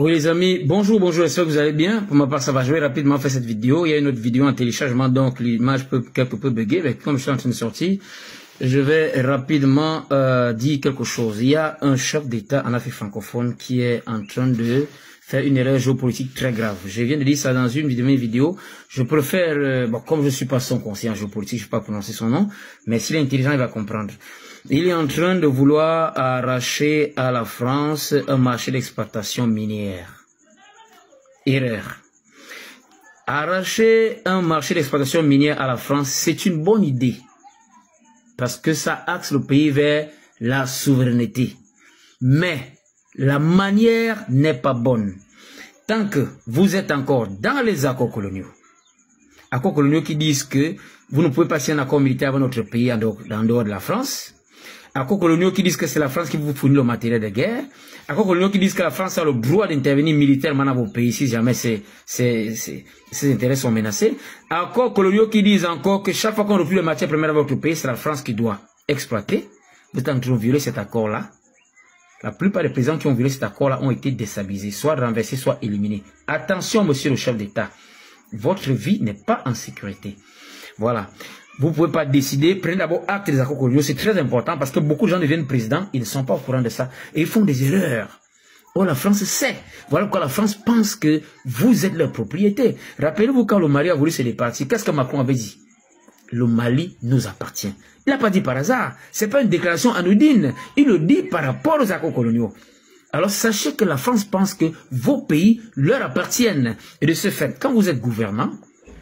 Oui les amis, bonjour, j'espère que vous allez bien. Pour ma part, ça va, je vais rapidement faire cette vidéo. Il y a une autre vidéo en téléchargement, donc l'image peut quelque peu bugger, mais comme je suis en train de sortir, je vais rapidement dire quelque chose. Il y a un chef d'État en Afrique francophone qui est en train de faire une erreur géopolitique très grave. Je viens de dire ça dans une vidéo. Je préfère, bon, comme je suis pas son conseiller en géopolitique, je ne vais pas prononcer son nom, mais s'il est intelligent, il va comprendre. Il est en train de vouloir arracher à la France un marché d'exploitation minière. Erreur. Arracher un marché d'exploitation minière à la France, c'est une bonne idée. Parce que ça axe le pays vers la souveraineté. Mais la manière n'est pas bonne. Tant que vous êtes encore dans les accords coloniaux qui disent que vous ne pouvez pas signer un accord militaire avec notre pays en dehors de la France, accords coloniaux qui disent que c'est la France qui vous fournit le matériel de guerre, accords coloniaux qui disent que la France a le droit d'intervenir militairement dans vos pays si jamais ses intérêts sont menacés, accords coloniaux qui disent encore que chaque fois qu'on refuse le matière première dans votre pays, c'est la France qui doit exploiter. Vous êtes en train de violer cet accord-là. La plupart des présidents qui ont violé cet accord-là ont été déstabilisés, soit renversés, soit éliminés. Attention, monsieur le chef d'État, votre vie n'est pas en sécurité. Voilà. Vous ne pouvez pas décider, prenez d'abord acte des accords coloniaux, c'est très important parce que beaucoup de gens deviennent présidents, ils ne sont pas au courant de ça et ils font des erreurs. Oh, la France sait. Voilà pourquoi la France pense que vous êtes leur propriété. Rappelez-vous quand le Mali a voulu se départir, qu'est-ce que Macron avait dit? Le Mali nous appartient. Il n'a pas dit par hasard, ce n'est pas une déclaration anodine, il le dit par rapport aux accords coloniaux. Alors sachez que la France pense que vos pays leur appartiennent. Et de ce fait, quand vous êtes gouvernant, il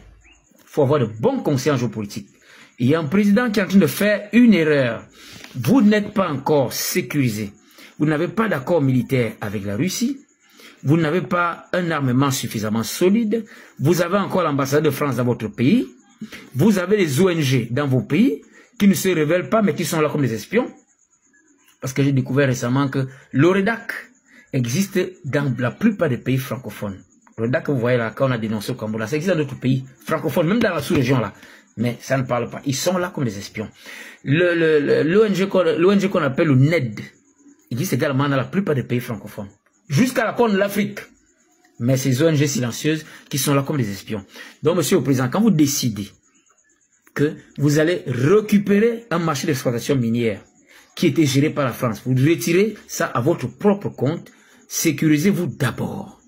faut avoir de bons conseils en géopolitique. Il y a un président qui est en train de faire une erreur. Vous n'êtes pas encore sécurisé. Vous n'avez pas d'accord militaire avec la Russie. Vous n'avez pas un armement suffisamment solide. Vous avez encore l'ambassade de France dans votre pays. Vous avez les ONG dans vos pays qui ne se révèlent pas mais qui sont là comme des espions. Parce que j'ai découvert récemment que l'OREDAC existe dans la plupart des pays francophones. L'OREDAC que vous voyez là, quand on a dénoncé au Cameroun, ça existe dans d'autres pays francophones, même dans la sous-région là. Mais ça ne parle pas. Ils sont là comme des espions. L'ONG qu'on appelle le NED existe également dans la plupart des pays francophones. Jusqu'à la Corne de l'Afrique. Mais ces ONG silencieuses qui sont là comme des espions. Donc, monsieur le président, quand vous décidez que vous allez récupérer un marché d'exploitation minière qui était géré par la France, vous retirez ça à votre propre compte, sécurisez-vous d'abord.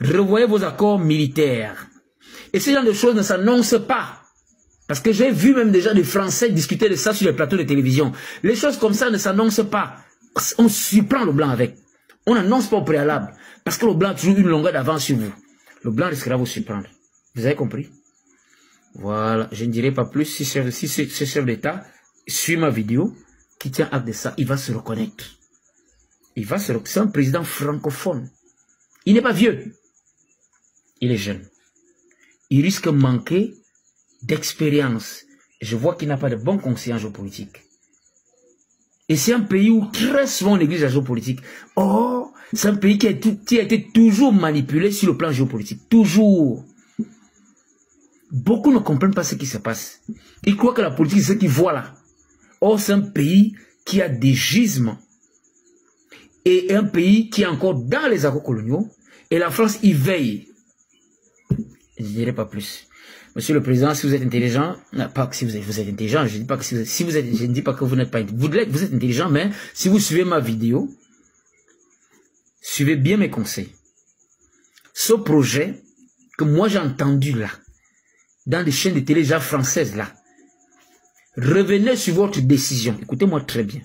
Revoyez vos accords militaires. Et ce genre de choses ne s'annoncent pas. Parce que j'ai vu même déjà des Français discuter de ça sur les plateaux de télévision. Les choses comme ça ne s'annoncent pas. On surprend le blanc avec. On n'annonce pas au préalable. Parce que le blanc a toujours une longueur d'avance sur vous. Le blanc risquera de vous surprendre. Vous avez compris? Voilà. Je ne dirai pas plus. Si ce chef d'État suit ma vidéo, qui tient acte de ça, il va se reconnaître. C'est un président francophone. Il n'est pas vieux. Il est jeune. Il risque de manquer d'expérience. Je vois qu'il n'a pas de bons conseillers en géopolitique. Et c'est un pays où très souvent on néglige la géopolitique. Oh, c'est un pays qui a été toujours manipulé sur le plan géopolitique. Toujours. Beaucoup ne comprennent pas ce qui se passe. Ils croient que la politique, c'est ce qu'ils voient là. Or, c'est un pays qui a des gisements. Et un pays qui est encore dans les accords coloniaux. Et la France y veille. Je ne dirai pas plus. Monsieur le Président, si vous êtes intelligent, pas que si vous êtes intelligent, je ne dis pas que je ne dis pas que vous n'êtes pas intelligent. Vous êtes intelligent, mais si vous suivez ma vidéo, suivez bien mes conseils. Ce projet que moi j'ai entendu là, dans les chaînes de télé françaises là, revenez sur votre décision. Écoutez-moi très bien.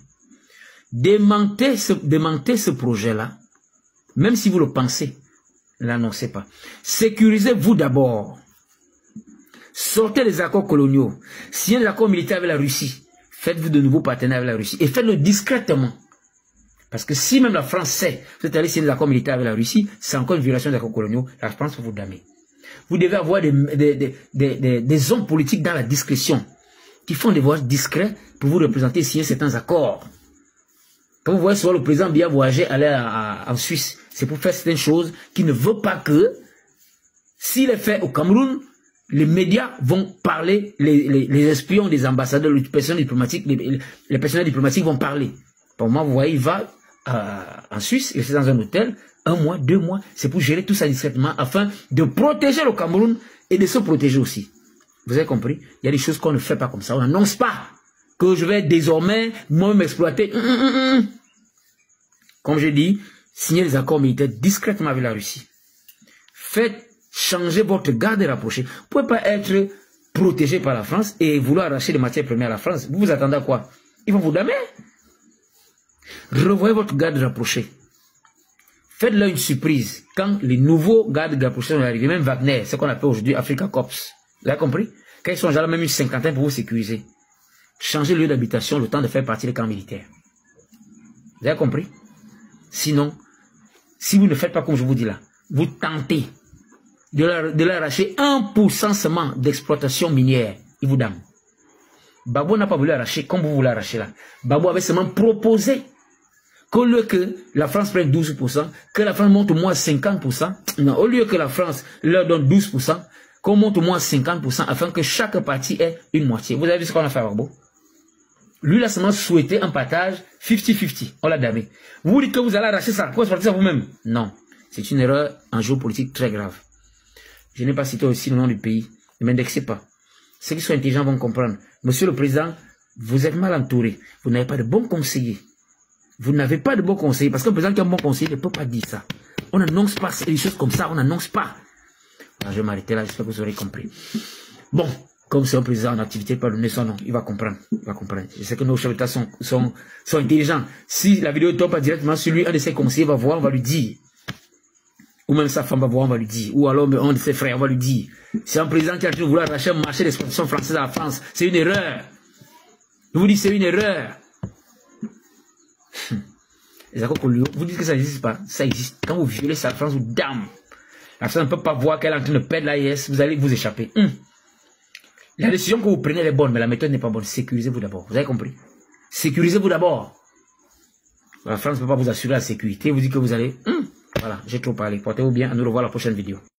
Démentez ce projet-là, même si vous le pensez, ne l'annoncez pas. Sécurisez-vous d'abord. Sortez les accords coloniaux. Signez les accords militaires avec la Russie. Faites-vous de nouveaux partenaires avec la Russie. Et faites-le discrètement. Parce que si même la France sait que vous êtes allé signer des accords militaires avec la Russie, c'est encore une violation des accords coloniaux. La France va vous damer. Vous devez avoir des hommes politiques dans la discrétion qui font des voyages discrets pour vous représenter et signer certains accords. Quand vous voyez souvent le président bien voyager, aller en Suisse, c'est pour faire certaines choses qui ne veut pas que, s'il est fait au Cameroun, les médias vont parler, les espions, les ambassadeurs, les personnels diplomatiques, les personnels diplomatiques vont parler. Pour moi, vous voyez, il va en Suisse, il est dans un hôtel, 1 mois, 2 mois, c'est pour gérer tout ça discrètement afin de protéger le Cameroun et de se protéger aussi. Vous avez compris? Il y a des choses qu'on ne fait pas comme ça. On n'annonce pas que je vais désormais moi-même exploiter. Comme j'ai dit, signez les accords militaires discrètement avec la Russie. Faites changer votre garde rapprochée. Vous ne pouvez pas être protégé par la France et vouloir arracher les matières premières à la France. Vous vous attendez à quoi? Ils vont vous damer. Revoyez votre garde rapprochée. Faites-leur une surprise. Quand les nouveaux gardes rapprochés sont arrivés, même Wagner, ce qu'on appelle aujourd'hui Africa Corps. Vous avez compris? Quand ils sont déjà là, même une cinquantaine pour vous sécuriser. Changez le lieu d'habitation, le temps de faire partie des camps militaires. Vous avez compris? Sinon, si vous ne faites pas comme je vous dis là, vous tentez de l'arracher 1% seulement d'exploitation minière. Il vous dame. Gbagbo n'a pas voulu arracher comme vous voulez arracher là. Gbagbo avait seulement proposé qu'au lieu que la France prenne 12%, que la France monte au moins 50%, non, au lieu que la France leur donne 12%, qu'on monte au moins 50% afin que chaque partie ait une moitié. Vous avez vu ce qu'on a fait à Gbagbo? Lui, il a seulement souhaité un partage 50-50. On l'a damé. Vous dites que vous allez arracher ça, pourquoi sortir ça vous-même? Non. C'est une erreur en géopolitique très grave. Je n'ai pas cité aussi le nom du pays. Ne m'indexez pas. Ceux qui sont intelligents vont comprendre. Monsieur le Président, vous êtes mal entouré. Vous n'avez pas de bons conseillers. Vous n'avez pas de bons conseillers. Parce qu'un président qui a un bon conseiller ne peut pas dire ça. On n'annonce pas des choses comme ça. On n'annonce pas. Alors, je vais m'arrêter là. J'espère que vous aurez compris. Bon. Comme c'est un président en activité, pas donner son nom, il va comprendre. Il va comprendre. Je sais que nos chefs d'État sont intelligents. Si la vidéo tombe pas directement sur lui, un de ses conseillers va voir, on va lui dire. Ou même sa femme va voir, on va lui dire. Ou alors un de ses frères, on va lui dire. C'est un président qui a toujours voulu arracher un marché d'exportation française à la France. C'est une erreur. Je vous dis, c'est une erreur. Les accords coloniaux, vous dites que ça n'existe pas. Ça existe. Quand vous violez ça, la France vous dame. La France ne peut pas voir qu'elle est en train de perdre l'AIS. Vous allez vous échapper. La décision que vous prenez est bonne, mais la méthode n'est pas bonne. Sécurisez-vous d'abord. Vous avez compris? Sécurisez-vous d'abord. La France ne peut pas vous assurer la sécurité. Vous dites que vous allez... Voilà, j'ai trop parlé. Portez-vous bien. À nous revoir la prochaine vidéo.